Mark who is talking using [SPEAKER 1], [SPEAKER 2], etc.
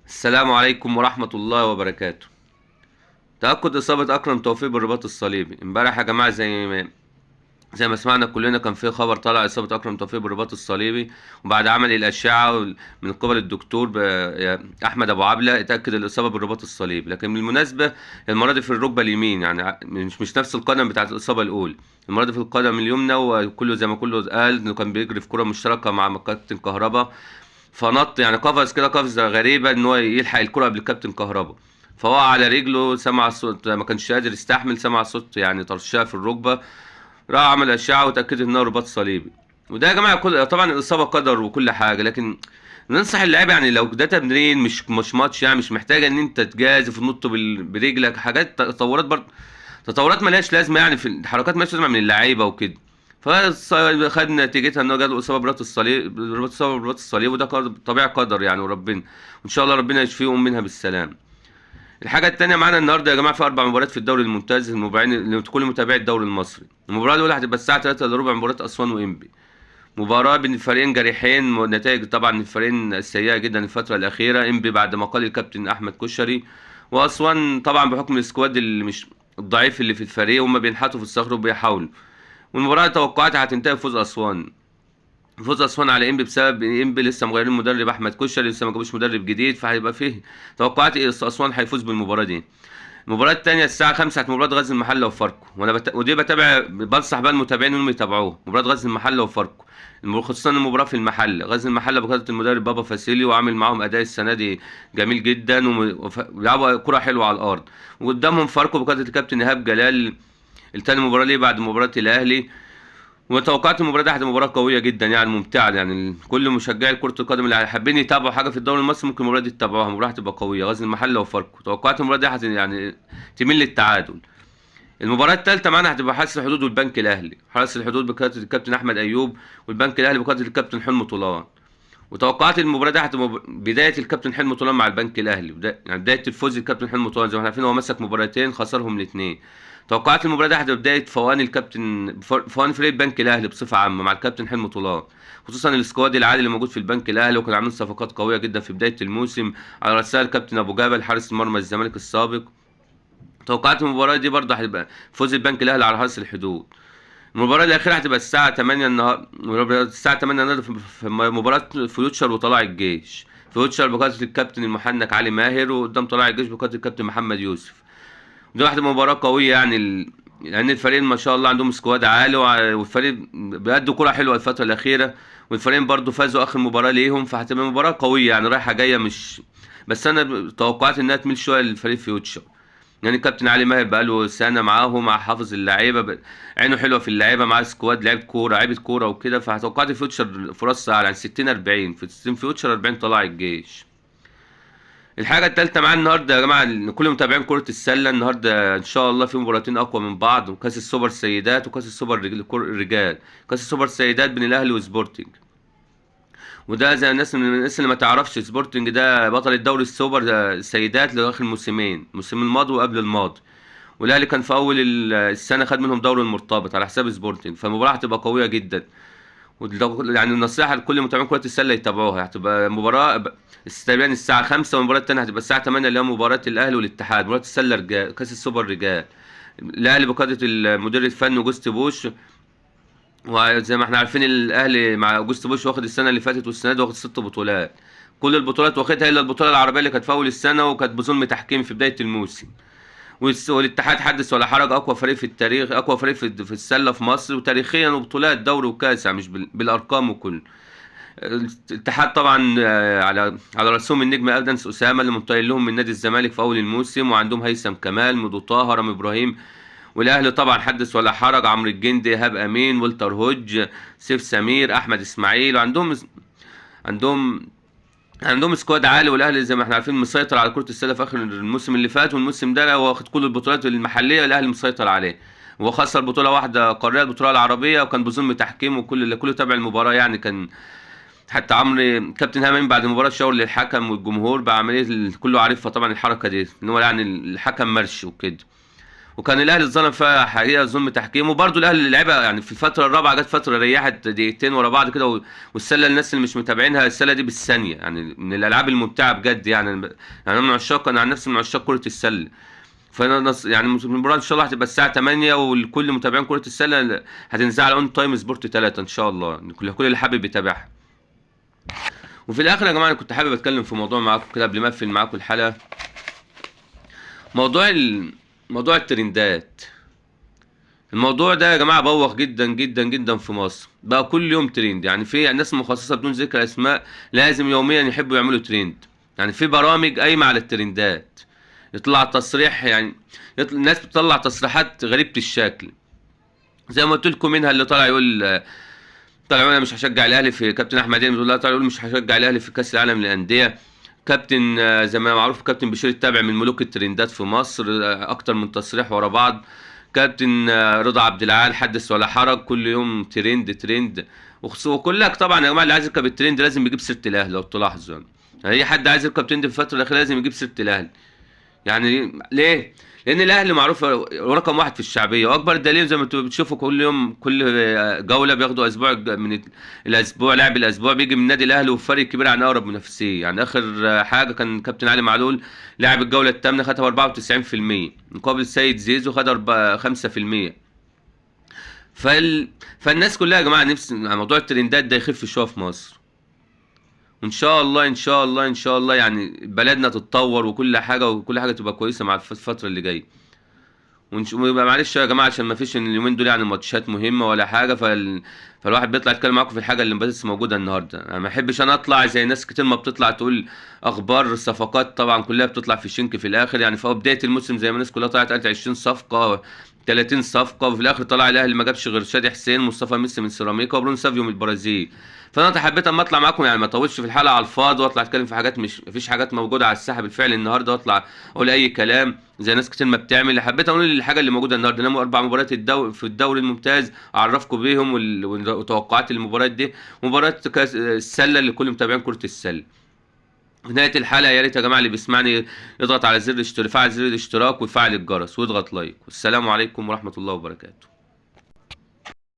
[SPEAKER 1] السلام عليكم ورحمة الله وبركاته. تأكد إصابة أكرم توفيق بالرباط الصليبي امبارح يا جماعة، زي ما سمعنا كلنا، كان في خبر طالع إصابة أكرم توفيق بالرباط الصليبي. وبعد عمل الأشعة من قبل الدكتور أحمد أبو عبلة اتأكد الإصابة بالرباط الصليبي. لكن بالمناسبة المرة دي في الركبة اليمين، يعني مش نفس القدم بتاعت الإصابة الأولى. المرة دي في القدم اليمنى، وكله زي ما كله قال إنه كان بيجري في كرة مشتركة مع كابتن كهربا. فنط يعني قفز كده قفزه غريبه ان هو يلحق الكره قبل الكابتن كهربا. فوقع على رجله، سمع الصوت، ما كانش قادر يستحمل، سمع صوت يعني طرشاه في الركبه. راح عمل اشعه وتاكد انه رباط صليبي. وده يا جماعه طبعا الاصابه قدر وكل حاجه، لكن ننصح اللعيبه يعني لو ده تمرين مش ماتش، يعني مش محتاجه ان انت تجازف وتنط برجلك، حاجات تطورات برضه، تطورات ملهاش لازمه، يعني في الحركات ملهاش لازمه من اللعيبه وكده. فخد نتيجتها انه جاله اصابه برباط الصليب، اصابه برباط الصليب، وده طبيعي قدر يعني، وربنا وان شاء الله ربنا يشفيهم منها بالسلام. الحاجه التانيه معانا النهارده يا جماعه في 4 مباريات في الدوري الممتاز، المبارين لكل متابعي الدوري المصري. المباراه الاولى هتبقى الساعه 3 الا ربع، مباراه اسوان وانبي. مباراه بين فريقين جريحين، نتائج طبعا الفريقين سيئه جدا الفتره الاخيره. انبي بعد ما قال الكابتن احمد كشري، واسوان طبعا بحكم السكواد اللي مش الضعيف اللي في الفريق، وهم بينحتوا في الصخر وبيحاولوا. والمباراة توقعاتي هتنتهي بفوز أسوان. فوز أسوان على إنبي بسبب إنبي لسه مغيرين مدرب أحمد كشري، لسه ما جابوش مدرب جديد، فهيبقى فيه توقعاتي أسوان هيفوز بالمباراة دي. المباراة التانية الساعة 5 مباراة غزل المحلة وفاركو، ودي بتابع، بنصح بقى المتابعين انهم يتابعوها. مباراة غزل المحلة وفاركو، خصوصا المباراة في المحل، غزل المحلة بقيادة المدرب بابا فاسيلي، وعامل معاهم أداء السنة دي جميل جدا، وبيلعبوا كرة حلوة على الأرض. وقدامهم فاركو بقيادة الكابتن إيهاب جلال، التاني مباراة ليه بعد مباراة الأهلي. وتوقعت المباراة دي هتبقى مباراة قوية جدا يعني ممتعة، يعني كل مشجعي كرة القدم اللي حابين يتابعوا حاجة في الدوري المصري ممكن المباراة دي تتابعوها، المباراة هتبقى قوية. غزل المحلة وفاركو، توقعت المباراة دي يعني تميل للتعادل. المباراة الثالثة معانا هتبقى حرس الحدود والبنك الأهلي. حرس الحدود بقيادة الكابتن أحمد أيوب، والبنك الأهلي بقيادة الكابتن حلمي طولان. وتوقعات المباراة دي هتبقى بداية الكابتن حلمي طولان مع البنك الأهلي، يعني بداية الفوز الكابتن حلمي طولان، زي ما احنا عارفين هو مسك مباراتين خسرهم الاثنين. توقعات المباراة دي هتبقى بداية فوان فوان فريق البنك الأهلي بصفة عامة مع الكابتن حلمي طولان، خصوصا السكواد العالي اللي موجود في البنك الأهلي، وكانوا عاملين صفقات قوية جدا في بداية الموسم على رأسها الكابتن أبو جبل حارس مرمى الزمالك السابق. توقعات المباراة دي برضه هتبقى فوز البنك الأهلي على حرس الحدود. المباراة الأخيرة هتبقى الساعة 8 النهار، الساعة 8 النهارده في مباراة فيوتشر وطلائع الجيش. فيوتشر بقيادة الكابتن المحنك علي ماهر، وقدام طلائع الجيش بقيادة الكابتن محمد يوسف. دي واحدة مباراة قوية يعني لأن الفريقين ما شاء الله عندهم سكواد عالي، والفريق بيأدوا كرة حلوة الفترة الأخيرة. والفريقين برضو فازوا آخر مباراة ليهم، فهتبقى مباراة قوية يعني رايحة جاية مش. بس أنا توقعت إنها تميل شوية للفريق فيوتشر، يعني الكابتن علي ماهر بقاله سنة معاهم، مع حافظ اللعيبة عينه حلوة في اللعيبة، مع سكواد لعيبة كورة، لعيبة كورة وكده. فهتوقعت فيوتشر فرص أعلى، يعني 60-40، في 60 فيوتشر 40 طلائع الجيش. الحاجة التالتة معانا النهاردة يا جماعة، كل متابعين كرة السلة، النهاردة إن شاء الله في مباراتين أقوى من بعض، وكأس السوبر سيدات وكأس السوبر رجال. كأس السوبر سيدات بين الأهلي وسبورتنج، وده زي الناس من الناس اللي ما تعرفش، سبورتنج ده بطل الدوري السوبر السيدات لآخر موسمين، الموسم الماضي وقبل الماضي. والاهلي كان في اول السنه خد منهم دوري المرتبط على حساب سبورتنج، فالمباراه هتبقى قويه جدا. يعني النصيحه لكل متابعين كره السله يتابعوها، هتبقى مباراه تقريبا الساعه 5، والمباراه الثانيه هتبقى الساعه 8 اللي هي مباراه الاهلي والاتحاد، مباراه السله رجال كاس السوبر رجال. الاهلي بقياده المدير الفني اوجست بوش. وزي ما احنا عارفين الاهلي مع اوجست بوش واخد السنه اللي فاتت والسنه دي واخد 6 بطولات. كل البطولات واخدها الا البطوله العربيه اللي كانت في اول السنه، وكانت بظلم تحكيم في بدايه الموسم. والاتحاد حدث ولا حرج، اقوى فريق في التاريخ، اقوى فريق في السله في مصر، وتاريخيا وبطولات دوري وكاس، يعني مش بالارقام وكل. الاتحاد طبعا على راسهم النجم ادنس اسامه اللي منتقل لهم من نادي الزمالك في اول الموسم، وعندهم هيثم كمال، ميدو طه، رامي ابراهيم. والاهلي طبعا حدث ولا حرج، عمرو الجندي، ايهاب امين، والتر هوج، سيف سمير، احمد اسماعيل. عندهم عندهم سكواد عالي. والاهلي زي ما احنا عارفين مسيطر على كرة السلة في اخر الموسم اللي فات، والموسم ده هو واخد كل البطولات المحلية الاهلي مسيطر عليه. هو خسر بطولة واحدة قارية، البطولة العربية، وكان بظلم تحكيم، وكل اللي كله تابع المباراة يعني كان. حتى عمرو كابتن هامين بعد المباراة شاور للحكم والجمهور بعملية كله عارفها طبعا الحركة دي، ان هو يعني الحكم مرش وكده. وكان الاهلي اتظلم فيها حقيقه ظلم تحكيم. وبرده الاهلي لعبها يعني في الفتره الرابعه، جت فتره ريحت دقيقتين ورا بعض كده والسله الناس اللي مش متابعينها، السله دي بالثانيه يعني من الالعاب الممتعه بجد يعني. يعني انا من عشاق، انا عن نفسي من عشاق كره السله. فانا يعني المباراه ان شاء الله هتبقى الساعه 8، والكل متابعين كره السله هتنزل على اون تايم سبورت 3 ان شاء الله، كل اللي حابب يتابعها. وفي الاخر يا جماعه، انا كنت حابب اتكلم في موضوع معاكم كده قبل ما اقفل معاكم الحلقه. موضوع موضوع الترندات. الموضوع ده يا جماعه بوخ جدا جدا جدا في مصر، بقى كل يوم ترند. يعني في ناس مخصصه بدون ذكر اسماء لازم يوميا يحبوا يعملوا ترند. يعني في برامج قايمه على الترندات، يطلع تصريح يعني، الناس بتطلع تصريحات غريبه الشكل. زي ما قلت لكم، منها اللي طالع يقول، طالع يقول انا مش هشجع الاهلي في، كابتن احمد يلمس بيقول لا، طالع يقول مش هشجع الاهلي في كاس العالم للانديه. كابتن زي ما معروف كابتن بشير التابع من ملوك الترندات في مصر، اكتر من تصريح ورا بعض. كابتن رضا عبد العال حدث ولا حرج، كل يوم ترند ترند. وكلك طبعا يا جماعه، اللي عايز يركب الترند لازم يجيب سيره الاهلي لو تلاحظوا. يعني اي حد عايز يركب ترند في الفتره الاخيره لازم يجيب سيره الاهلي. يعني ليه؟ لان الاهلي معروف رقم واحد في الشعبيه، واكبر دليل زي ما انتوا بتشوفوا كل يوم، كل جوله بياخدوا اسبوع من الاسبوع، لاعب الاسبوع بيجي من النادي الاهلي وفرق كبير عن اقرب منافسيه. يعني اخر حاجه كان كابتن علي معلول لاعب الجوله الثامنه خدها 94%، مقابل سيد زيزو خدها 5%. فالناس كلها يا جماعه نفس موضوع الترندات ده يخف شويه في مصر. وان شاء الله ان شاء الله ان شاء الله يعني بلدنا تتطور، وكل حاجه تبقى كويسه مع الفتره اللي جايه. ويبقى معلش يا جماعه، عشان ما فيش اليومين دول يعني ماتشات مهمه ولا حاجه، فالواحد بيطلع يتكلم معاكم في الحاجه اللي بس موجوده النهارده. انا ما احبش انا اطلع زي ناس كتير ما بتطلع تقول اخبار صفقات، طبعا كلها بتطلع في شنك في الاخر. يعني في بدايه الموسم زي ما الناس كلها طلعت قالت 20 صفقه 30 صفقه، وفي الاخر طلع الاهلي ما جابش غير شادي حسين، مصطفى ميسي من سيراميكا، وبرون سافيو من البرازيل. فانا حبيت اما اطلع معاكم يعني ما اطولش في الحلقه على الفاضي، واطلع اتكلم في حاجات مش مفيش حاجات موجوده على الساحه بالفعل النهارده، واطلع اقول اي كلام زي ناس كتير ما بتعمل. حبيت اقول الحاجه اللي موجوده النهارده، انما 4 مباريات في الدوري الممتاز اعرفكم بيهم وتوقعات المباريات دي. مباراه كاس السله اللي كل متابعين كره السله. في نهايه الحلقه يا ريت يا جماعه اللي بيسمعني يضغط على زر الاشتراك، يفعل زر الاشتراك ويفعل الجرس ويضغط لايك. والسلام عليكم ورحمه الله وبركاته.